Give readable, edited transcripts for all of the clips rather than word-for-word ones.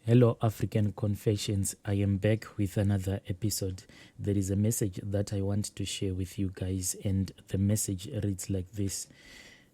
Hello, African Confessions. I am back with another episode. There is a message that I want to share with you guys, and the message reads like this.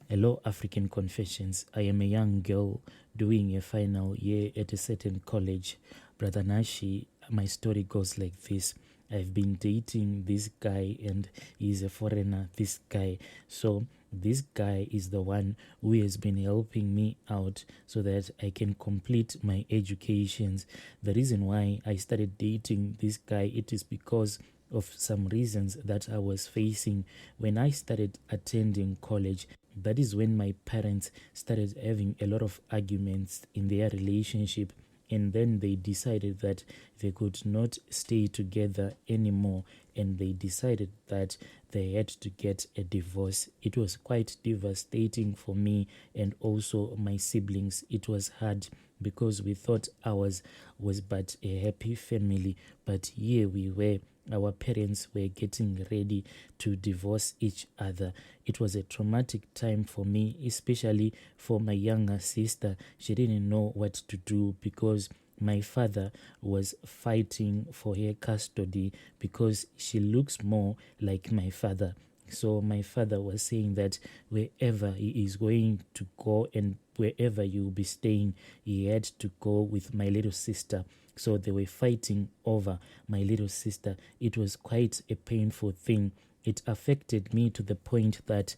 Hello, African Confessions. I am a young girl doing a final year at a certain college. Brother Nashi, my story goes like this. I've been dating this guy and he's a foreigner, this guy. So this guy is the one who has been helping me out so that I can complete my educations. The reason why I started dating this guy, it is because of some reasons that I was facing when I started attending college. That is when my parents started having a lot of arguments in their relationship, and then they decided that they could not stay together anymore, and they decided that they had to get a divorce. It was quite devastating for me and also my siblings. It was hard because we thought ours was but a happy family, but here we were, our parents were getting ready to divorce each other. It was a traumatic time for me, especially for my younger sister. She didn't know what to do because my father was fighting for her custody because she looks more like my father. So my father was saying that wherever he is going to go and wherever you will be staying, he had to go with my little sister. So they were fighting over my little sister. It was quite a painful thing. It affected me to the point that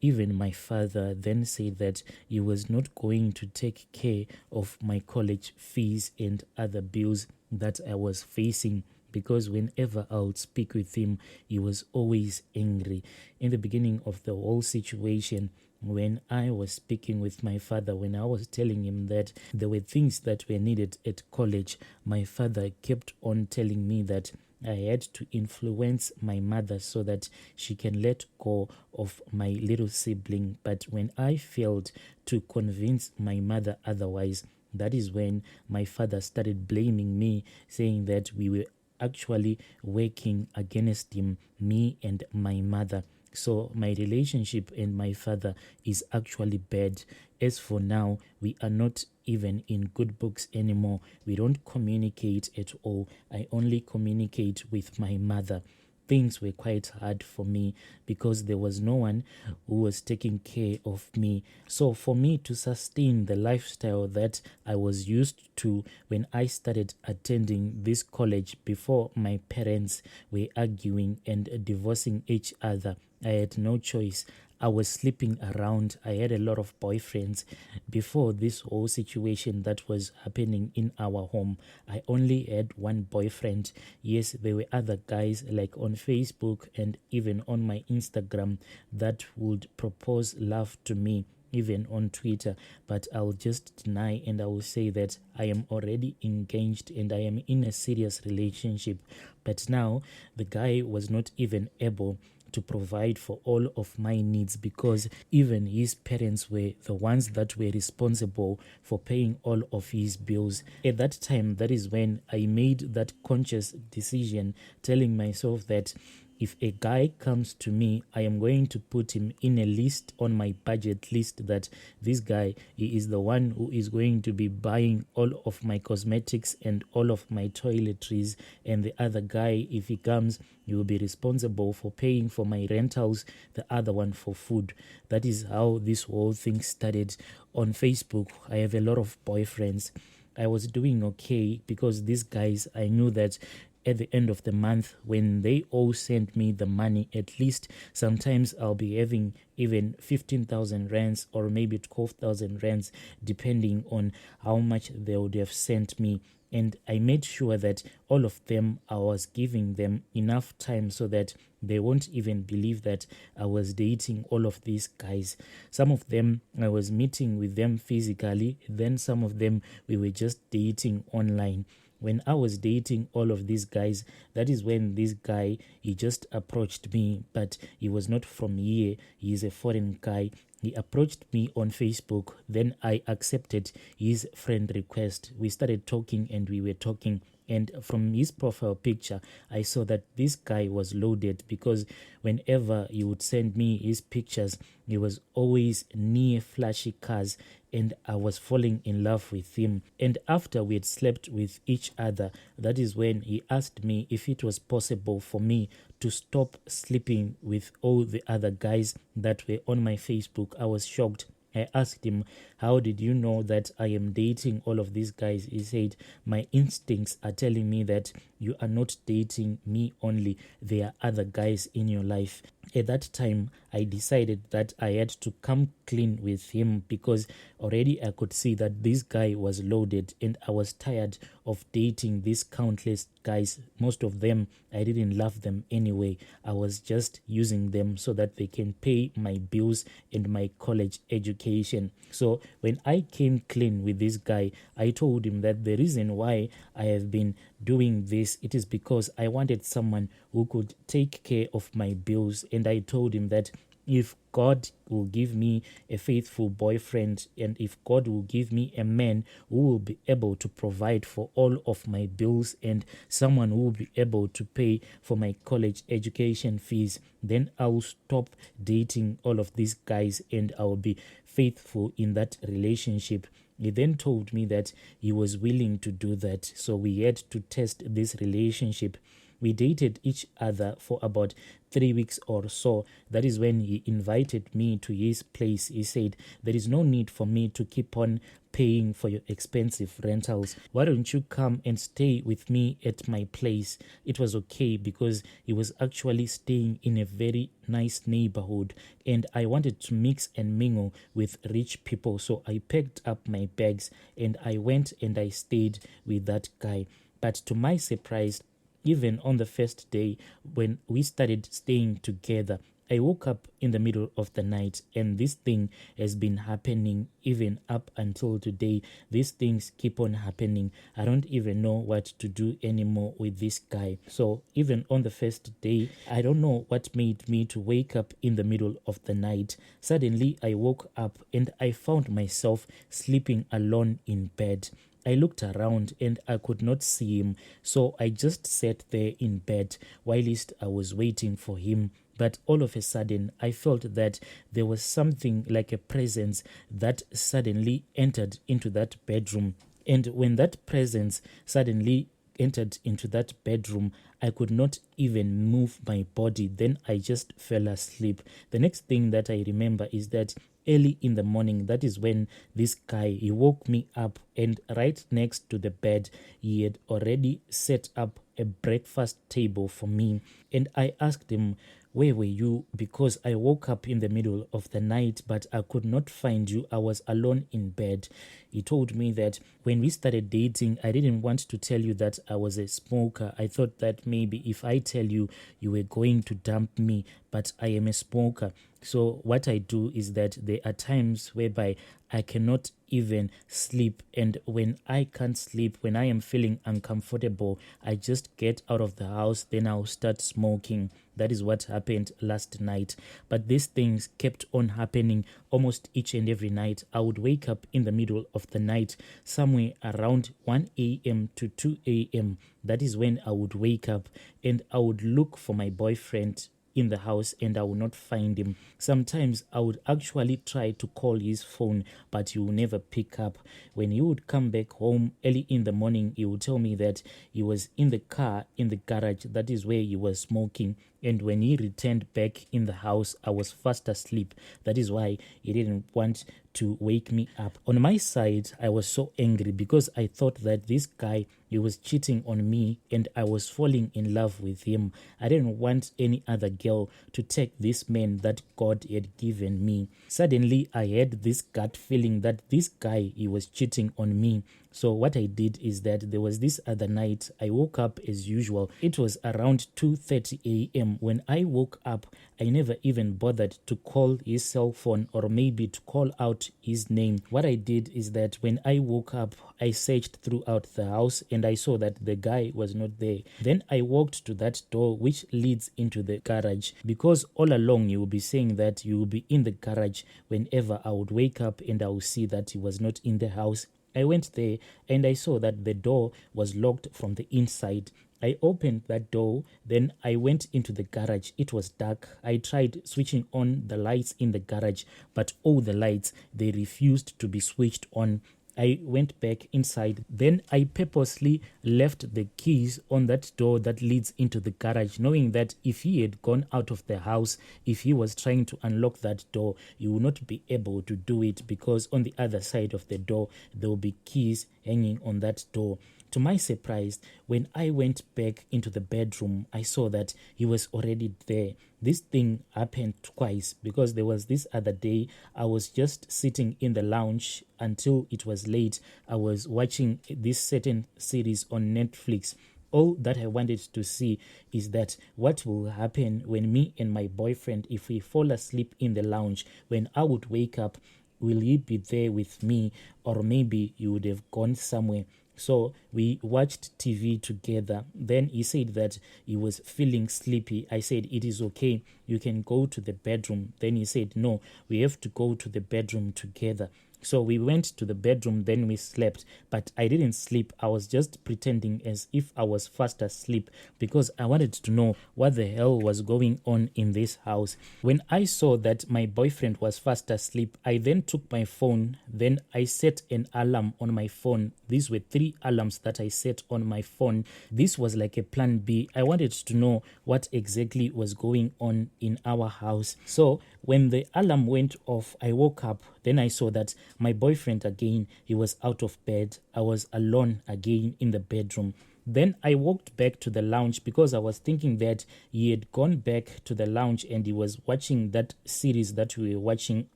even my father then said that he was not going to take care of my college fees and other bills that I was facing, because whenever I would speak with him, he was always angry. In the beginning of the whole situation, when I was speaking with my father, when I was telling him that there were things that were needed at college, my father kept on telling me that I had to influence my mother so that she can let go of my little sibling. But when I failed to convince my mother otherwise, that is when my father started blaming me, saying that we were actually working against him, me and my mother. So my relationship and my father is actually bad. As for now, we are not even in good books anymore. We don't communicate at all. I only communicate with my mother. Things were quite hard for me because there was no one who was taking care of me. So for me to sustain the lifestyle that I was used to when I started attending this college before my parents were arguing and divorcing each other, I had no choice. I was sleeping around. I had a lot of boyfriends before this whole situation that was happening in our home. I only had one boyfriend. Yes, there were other guys like on Facebook and even on my Instagram that would propose love to me, even on Twitter, but I'll just deny and I will say that I am already engaged and I am in a serious relationship. But now the guy was not even able to provide for all of my needs because even his parents were the ones that were responsible for paying all of his bills. At that time, that is when I made that conscious decision, telling myself that if a guy comes to me, I am going to put him in a list on my budget list that this guy, he is the one who is going to be buying all of my cosmetics and all of my toiletries, and the other guy, if he comes, he will be responsible for paying for my rentals, the other one for food. That is how this whole thing started. On Facebook, I have a lot of boyfriends. I was doing okay because these guys, I knew that at the end of the month, when they all send me the money, at least sometimes I'll be having even 15,000 rands or maybe 12,000 rands, depending on how much they would have sent me. And I made sure that all of them, I was giving them enough time so that they won't even believe that I was dating all of these guys. Some of them, I was meeting with them physically. Then some of them, we were just dating online. When I was dating all of these guys, that is when this guy, he just approached me, but he was not from here. He is a foreign guy. He approached me on Facebook. Then I accepted his friend request. We started talking and we were talking. And from his profile picture, I saw that this guy was loaded because whenever he would send me his pictures, he was always near flashy cars and I was falling in love with him. And after we had slept with each other, that is when he asked me if it was possible for me to stop sleeping with all the other guys that were on my Facebook. I was shocked. I asked him, how did you know that I am dating all of these guys? He said, my instincts are telling me that you are not dating me only. There are other guys in your life. At that time, I decided that I had to come clean with him because already I could see that this guy was loaded and I was tired of dating these countless guys. Most of them, I didn't love them anyway. I was just using them so that they can pay my bills and my college education. So when I came clean with this guy, I told him that the reason why I have been doing this, it is because I wanted someone who could take care of my bills. And I told him that if God will give me a faithful boyfriend and if God will give me a man who will be able to provide for all of my bills and someone who will be able to pay for my college education fees, then I'll stop dating all of these guys and I'll be faithful in that relationship. He then told me that he was willing to do that. So we had to test this relationship. We dated each other for about 3 weeks or so. That is when he invited me to his place. He said, there is no need for me to keep on paying for your expensive rentals. Why don't you come and stay with me at my place? It was okay because he was actually staying in a very nice neighborhood and I wanted to mix and mingle with rich people. So I packed up my bags and I went and I stayed with that guy. But to my surprise, even on the first day when we started staying together, I woke up in the middle of the night and this thing has been happening even up until today. These things keep on happening. I don't even know what to do anymore with this guy. So even on the first day, I don't know what made me to wake up in the middle of the night. Suddenly I woke up and I found myself sleeping alone in bed. I looked around and I could not see him, so I just sat there in bed whilst I was waiting for him. But all of a sudden, I felt that there was something like a presence that suddenly entered into that bedroom. And when that presence suddenly entered into that bedroom, I could not even move my body. Then I just fell asleep. The next thing that I remember is that early in the morning, that is when this guy, he woke me up and right next to the bed, he had already set up a breakfast table for me. And I asked him, where were you? Because I woke up in the middle of the night, but I could not find you. I was alone in bed. He told me that when we started dating, I didn't want to tell you that I was a smoker. I thought that maybe if I tell you, you were going to dump me, but I am a smoker. So what I do is that there are times whereby I cannot even sleep. And when I can't sleep, when I am feeling uncomfortable, I just get out of the house, then I'll start smoking. That is what happened last night. But these things kept on happening almost each and every night. I would wake up in the middle of the night, somewhere around 1 a.m. to 2 a.m. That is when I would wake up and I would look for my boyfriend in the house and I will not find him. Sometimes I would actually try to call his phone, but he will never pick up. When he would come back home early in the morning, he would tell me that he was in the car in the garage. That is where he was smoking. And when he returned back in the house, I was fast asleep. That is why he didn't want to wake me up. On my side, I was so angry because I thought that this guy, he was cheating on me and I was falling in love with him. I didn't want any other girl to take this man that God had given me. Suddenly, I had this gut feeling that this guy, he was cheating on me. So what I did is that there was this other night, I woke up as usual. It was around 2:30 a.m. When I woke up, I never even bothered to call his cell phone or maybe to call out his name. What I did is that when I woke up, I searched throughout the house and I saw that the guy was not there. Then I walked to that door which leads into the garage, because all along you will be saying that you will be in the garage. Whenever I would wake up and I would see that he was not in the house, I went there and I saw that the door was locked from the inside. I opened that door, then I went into the garage. It was dark. I tried switching on the lights in the garage, but all the lights, they refused to be switched on. I went back inside. Then I purposely left the keys on that door that leads into the garage, knowing that if he had gone out of the house, if he was trying to unlock that door, he would not be able to do it, because on the other side of the door, there will be keys hanging on that door. To my surprise, when I went back into the bedroom, I saw that he was already there. This thing happened twice, because there was this other day I was just sitting in the lounge until it was late. I was watching this certain series on Netflix. All that I wanted to see is that what will happen when me and my boyfriend, if we fall asleep in the lounge, when I would wake up, will he be there with me, or maybe he would have gone somewhere. So we watched TV together. Then he said that he was feeling sleepy. I said, it is okay, you can go to the bedroom. Then he said, no, we have to go to the bedroom together. So we went to the bedroom, then we slept. But I didn't sleep. I was just pretending as if I was fast asleep, because I wanted to know what the hell was going on in this house. When I saw that my boyfriend was fast asleep, I then took my phone. Then I set an alarm on my phone. These were 3 alarms that I set on my phone. This was like a plan B. I wanted to know what exactly was going on in our house. So when the alarm went off, I woke up. Then I saw that my boyfriend again, he was out of bed. I was alone again in the bedroom. Then I walked back to the lounge, because I was thinking that he had gone back to the lounge and he was watching that series that we were watching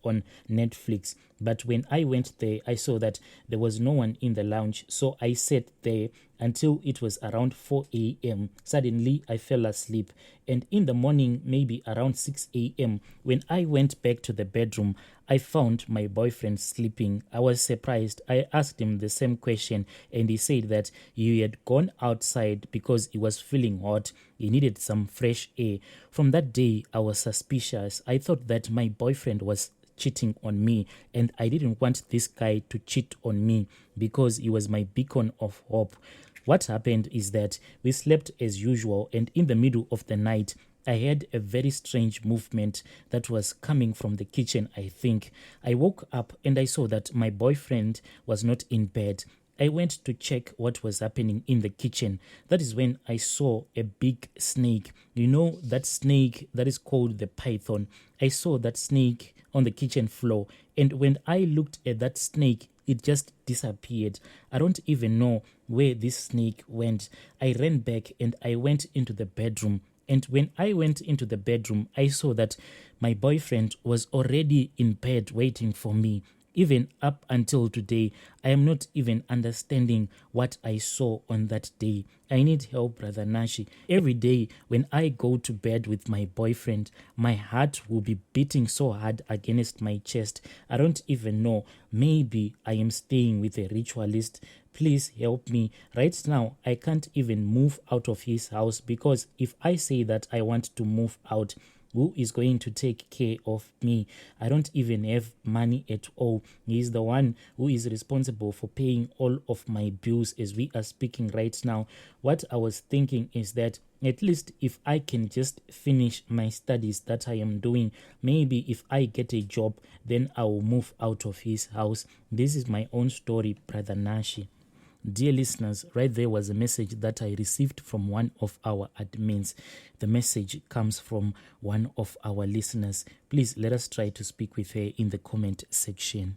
on Netflix. But when I went there, I saw that there was no one in the lounge. So I sat there until it was around 4 a.m. Suddenly, I fell asleep. And in the morning, maybe around 6 a.m., when I went back to the bedroom, I found my boyfriend sleeping. I was surprised. I asked him the same question, and he said that he had gone outside because he was feeling hot. He needed some fresh air. From that day, I was suspicious. I thought that my boyfriend was cheating on me, and I didn't want this guy to cheat on me, because he was my beacon of hope. What happened is that we slept as usual, and in the middle of the night, I had a very strange movement that was coming from the kitchen, I think. I woke up and I saw that my boyfriend was not in bed. I went to check what was happening in the kitchen. That is when I saw a big snake. You know that snake that is called the python. I saw that snake on the kitchen floor. And when I looked at that snake, it just disappeared. I don't even know where this snake went. I ran back and I went into the bedroom. And when I went into the bedroom, I saw that my boyfriend was already in bed waiting for me. Even up until today, I am not even understanding what I saw on that day. I need help, Brother Nashi. Every day when I go to bed with my boyfriend, my heart will be beating so hard against my chest. I don't even know. Maybe I am staying with a ritualist. Please help me. Right now, I can't even move out of his house, because if I say that I want to move out, who is going to take care of me? I don't even have money at all. He is the one who is responsible for paying all of my bills as we are speaking right now. What I was thinking is that at least if I can just finish my studies that I am doing, maybe if I get a job, then I will move out of his house. This is my own story, Brother Nashi. Dear listeners, right there was a message that I received from one of our admins. The message comes from one of our listeners. Please let us try to speak with her in the comment section.